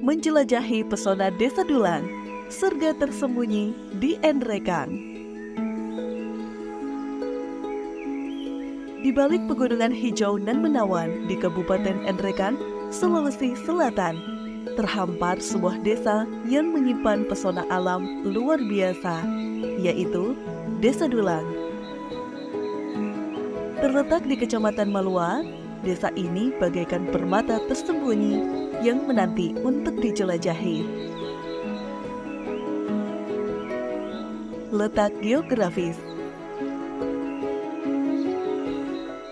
menjelajahi pesona Desa Dulang, surga tersembunyi di Enrekang. Di balik pegunungan hijau nan menawan di Kabupaten Enrekang, Sulawesi Selatan, terhampar sebuah desa yang menyimpan pesona alam luar biasa, yaitu Desa Dulang. Terletak di Kecamatan Malua, desa ini bagaikan permata tersembunyi yang menanti untuk dijelajahi. Letak geografis.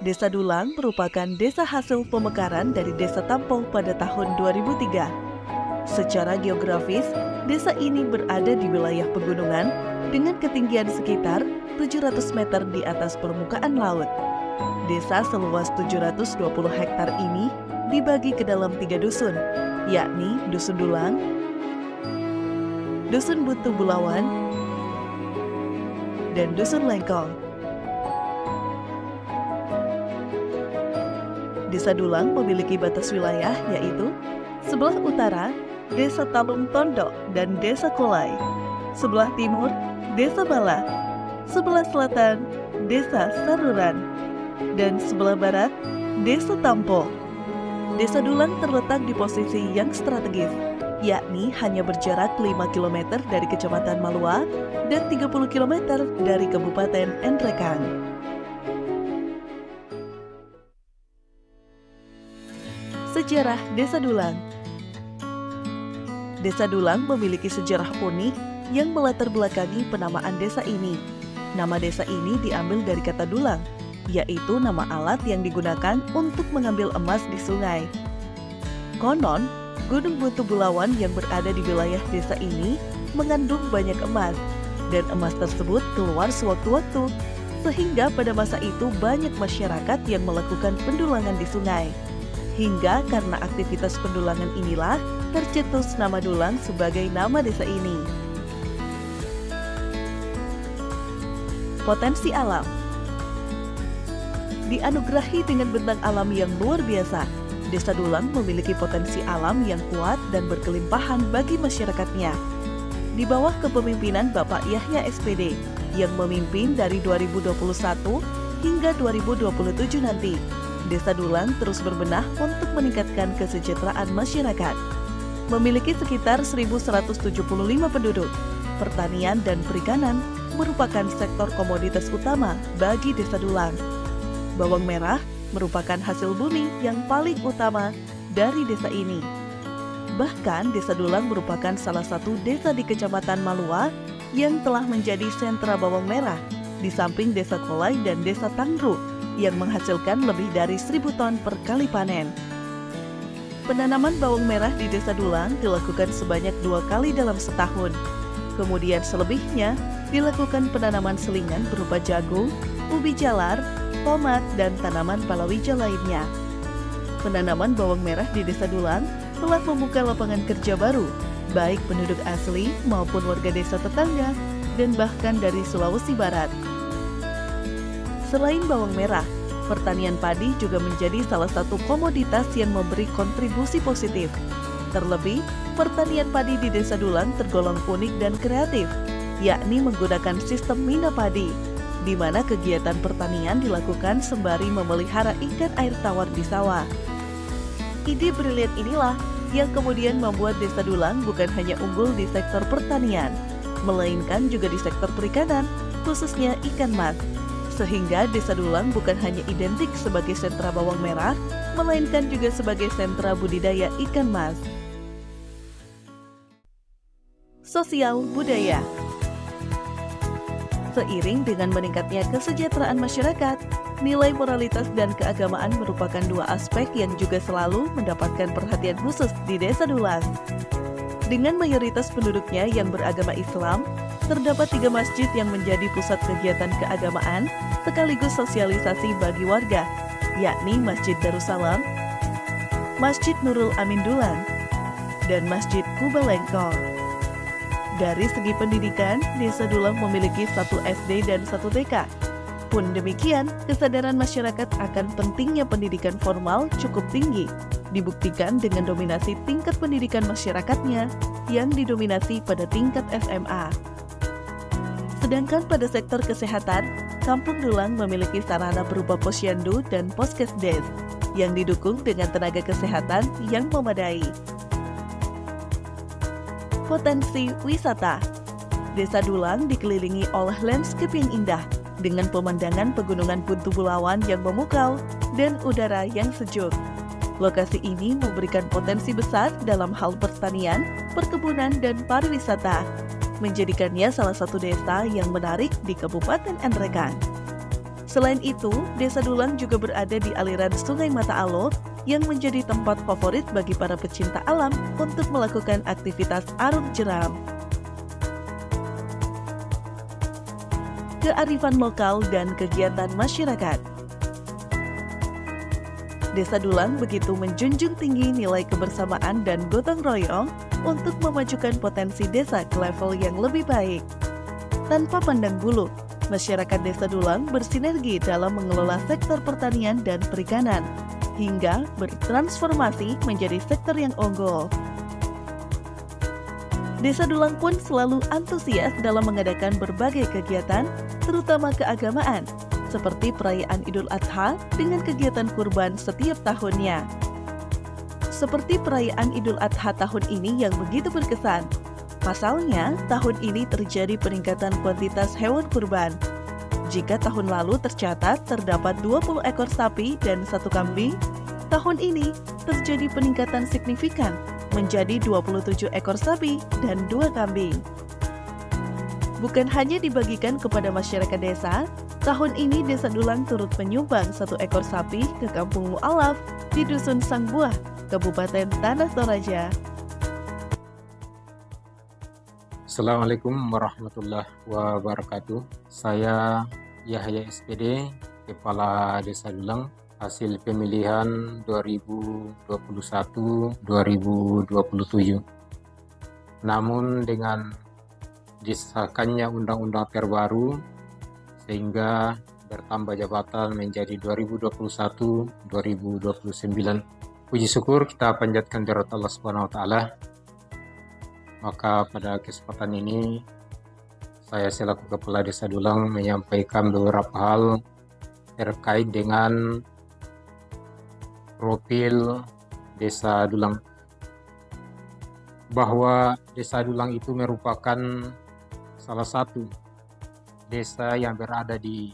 Desa Dulang merupakan desa hasil pemekaran dari Desa Tampol pada tahun 2003. Secara geografis, desa ini berada di wilayah pegunungan dengan ketinggian sekitar 700 meter di atas permukaan laut. Desa seluas 720 hektar ini dibagi ke dalam 3 dusun, yakni Dusun Dulang, Dusun Butuh Bulawan, dan Dusun Lengkong. Desa Dulang memiliki batas wilayah yaitu sebelah utara Desa Talung Tondok dan Desa Kolai, sebelah timur Desa Bala, sebelah selatan Desa Saruran, dan sebelah barat Desa Tampol. Desa Dulang terletak di posisi yang strategis, yakni hanya berjarak 5 km dari Kecamatan Malua dan 30 km dari Kabupaten Enrekang. Sejarah Desa Dulang. Desa Dulang memiliki sejarah unik yang melatar belakangi penamaan desa ini. Nama desa ini diambil dari kata dulang, yaitu nama alat yang digunakan untuk mengambil emas di sungai. Konon, Gunung Butuh Bulawan yang berada di wilayah desa ini mengandung banyak emas, dan emas tersebut keluar sewaktu-waktu, sehingga pada masa itu banyak masyarakat yang melakukan pendulangan di sungai. Hingga karena aktivitas pendulangan inilah tercetus nama Dulang sebagai nama desa ini. Potensi alam. Dianugerahi dengan bentang alam yang luar biasa, Desa Dulang memiliki potensi alam yang kuat dan berkelimpahan bagi masyarakatnya. Di bawah kepemimpinan Bapak Yahya SPD yang memimpin dari 2021 hingga 2027 nanti, Desa Dulang terus berbenah untuk meningkatkan kesejahteraan masyarakat. Memiliki sekitar 1.175 penduduk, pertanian dan perikanan merupakan sektor komoditas utama bagi Desa Dulang. Bawang merah merupakan hasil bumi yang paling utama dari desa ini. Bahkan Desa Dulang merupakan salah satu desa di Kecamatan Malua yang telah menjadi sentra bawang merah, di samping Desa Kolai dan Desa Tangru yang menghasilkan lebih dari 1.000 ton per kali panen. Penanaman bawang merah di Desa Dulang dilakukan sebanyak 2 kali dalam setahun. Kemudian selebihnya dilakukan penanaman selingan berupa jagung, ubi jalar, tomat, dan tanaman palawija lainnya. Penanaman bawang merah di Desa Dulang telah membuka lapangan kerja baru, baik penduduk asli maupun warga desa tetangga, dan bahkan dari Sulawesi Barat. Selain bawang merah, pertanian padi juga menjadi salah satu komoditas yang memberi kontribusi positif. Terlebih, pertanian padi di Desa Dulang tergolong unik dan kreatif, yakni menggunakan sistem mina padi, di mana kegiatan pertanian dilakukan sembari memelihara ikan air tawar di sawah. Ide brilian inilah yang kemudian membuat Desa Dulang bukan hanya unggul di sektor pertanian, melainkan juga di sektor perikanan, khususnya ikan mas. Sehingga Desa Dulang bukan hanya identik sebagai sentra bawang merah, melainkan juga sebagai sentra budidaya ikan mas. Sosial budaya. Seiring dengan meningkatnya kesejahteraan masyarakat, nilai moralitas dan keagamaan merupakan 2 aspek yang juga selalu mendapatkan perhatian khusus di Desa Dulang. Dengan mayoritas penduduknya yang beragama Islam, terdapat 3 masjid yang menjadi pusat kegiatan keagamaan sekaligus sosialisasi bagi warga, yakni Masjid Darussalam, Masjid Nurul Amin Dulang, dan Masjid Kuba Lengkong. Dari segi pendidikan, Desa Dulang memiliki 1 SD dan 1 TK. Pun demikian, kesadaran masyarakat akan pentingnya pendidikan formal cukup tinggi. Dibuktikan dengan dominasi tingkat pendidikan masyarakatnya yang didominasi pada tingkat SMA. Sedangkan pada sektor kesehatan, Kampung Dulang memiliki sarana berupa posyandu dan poskesdes yang didukung dengan tenaga kesehatan yang memadai. Potensi wisata. Desa Dulang dikelilingi oleh landscape yang indah dengan pemandangan pegunungan Buntu Bulawan yang memukau dan udara yang sejuk. Lokasi ini memberikan potensi besar dalam hal pertanian, perkebunan, dan pariwisata, menjadikannya salah satu desa yang menarik di Kabupaten Nrekang. Selain itu, Desa Dulang juga berada di aliran Sungai Mata Alo yang menjadi tempat favorit bagi para pecinta alam untuk melakukan aktivitas arung jeram. Kearifan lokal dan kegiatan masyarakat. Desa Dulang begitu menjunjung tinggi nilai kebersamaan dan gotong royong untuk memajukan potensi desa ke level yang lebih baik. Tanpa pandang bulu, masyarakat Desa Dulang bersinergi dalam mengelola sektor pertanian dan perikanan, hingga bertransformasi menjadi sektor yang unggul. Desa Dulang pun selalu antusias dalam mengadakan berbagai kegiatan, terutama keagamaan, seperti perayaan Idul Adha dengan kegiatan kurban setiap tahunnya. Seperti perayaan Idul Adha tahun ini yang begitu berkesan. Pasalnya, tahun ini terjadi peningkatan kuantitas hewan kurban. Jika tahun lalu tercatat terdapat 20 ekor sapi dan 1 kambing, tahun ini terjadi peningkatan signifikan menjadi 27 ekor sapi dan 2 kambing. Bukan hanya dibagikan kepada masyarakat desa, tahun ini Desa Dulang turut menyumbang 1 ekor sapi ke Kampung Mu'alaf di Dusun Sangbuah, Kabupaten Tanah Toraja. Assalamualaikum warahmatullahi wabarakatuh. Saya Yahya SPD, Kepala Desa Dulang, hasil pemilihan 2021-2027. Namun dengan disahkannya undang-undang terbaru sehingga bertambah jabatan menjadi 2021-2029. Puji syukur kita panjatkan kehadirat Allah Subhanahu wa taala. Maka pada kesempatan ini saya selaku Kepala Desa Dulang menyampaikan beberapa hal terkait dengan profil Desa Dulang, bahwa Desa Dulang itu merupakan salah satu desa yang berada di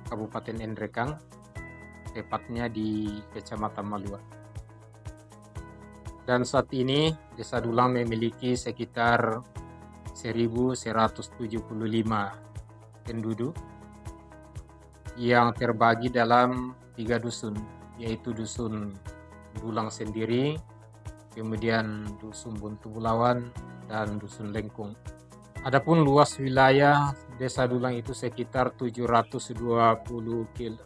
Kabupaten Nrekang, tepatnya di Kecamatan Malua. Dan saat ini Desa Dulang memiliki sekitar 1.175 penduduk yang terbagi dalam 3 dusun, yaitu Dusun Dulang sendiri, kemudian Dusun Buntu Bulawan, dan Dusun Lengkung. Adapun luas wilayah Desa Dulang itu sekitar 720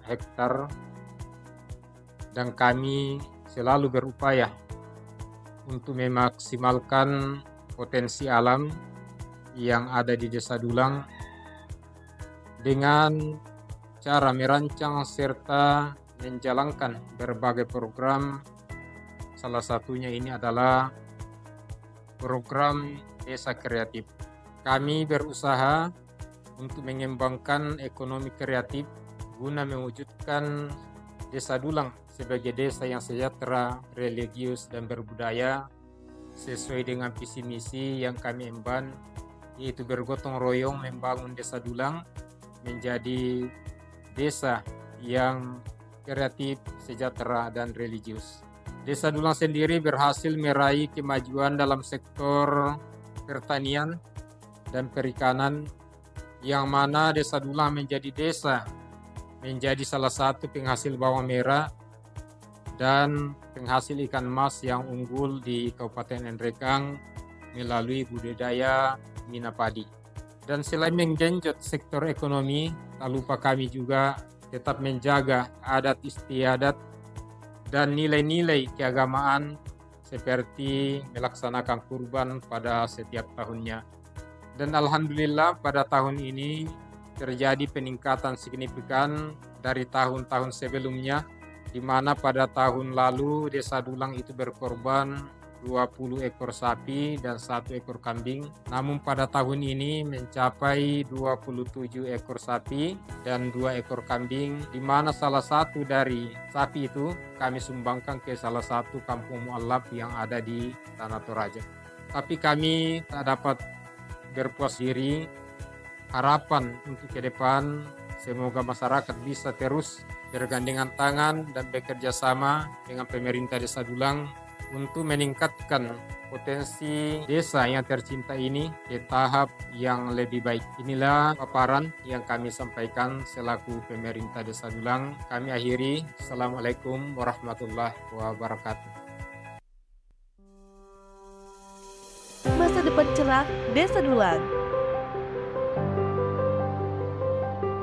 hektar, dan kami selalu berupaya untuk memaksimalkan potensi alam yang ada di Desa Dulang dengan cara merancang serta menjalankan berbagai program. Salah satunya ini adalah program Desa Kreatif. Kami berusaha untuk mengembangkan ekonomi kreatif guna mewujudkan Desa Dulang sebagai desa yang sejahtera, religius, dan berbudaya sesuai dengan visi misi yang kami emban, yaitu bergotong royong membangun Desa Dulang menjadi desa yang kreatif, sejahtera, dan religius. Desa Dulang sendiri berhasil meraih kemajuan dalam sektor pertanian dan perikanan, yang mana Desa Dulang menjadi salah satu penghasil bawang merah dan penghasil ikan emas yang unggul di Kabupaten Nrekang melalui budidaya mina padi. Dan selain menggenjot sektor ekonomi, tak lupa kami juga tetap menjaga adat istiadat dan nilai-nilai keagamaan seperti melaksanakan kurban pada setiap tahunnya. Dan alhamdulillah pada tahun ini terjadi peningkatan signifikan dari tahun-tahun sebelumnya, di mana pada tahun lalu Desa Dulang itu berkorban 20 ekor sapi dan 1 ekor kambing. Namun pada tahun ini mencapai 27 ekor sapi dan 2 ekor kambing, di mana salah satu dari sapi itu kami sumbangkan ke salah satu kampung mualaf yang ada di Tanah Toraja. Tapi kami tak dapat berpuas diri. Harapan untuk ke depan, semoga masyarakat bisa terus bergandengan tangan dan bekerja sama dengan pemerintah Desa Dulang untuk meningkatkan potensi desa yang tercinta ini ke tahap yang lebih baik. Inilah paparan yang kami sampaikan selaku pemerintah Desa Dulang. Kami akhiri. Assalamualaikum warahmatullahi wabarakatuh. Masa depan cerah Desa Dulang.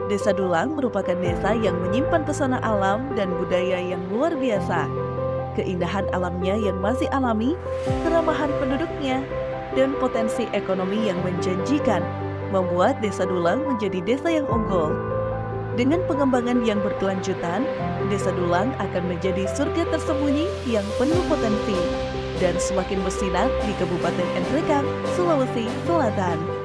Desa Dulang merupakan desa yang menyimpan pesona alam dan budaya yang luar biasa. Keindahan alamnya yang masih alami, keramahan penduduknya, dan potensi ekonomi yang menjanjikan membuat Desa Dulang menjadi desa yang unggul. Dengan pengembangan yang berkelanjutan, Desa Dulang akan menjadi surga tersembunyi yang penuh potensi dan semakin bersinar di Kabupaten Nrekang, Sulawesi Selatan.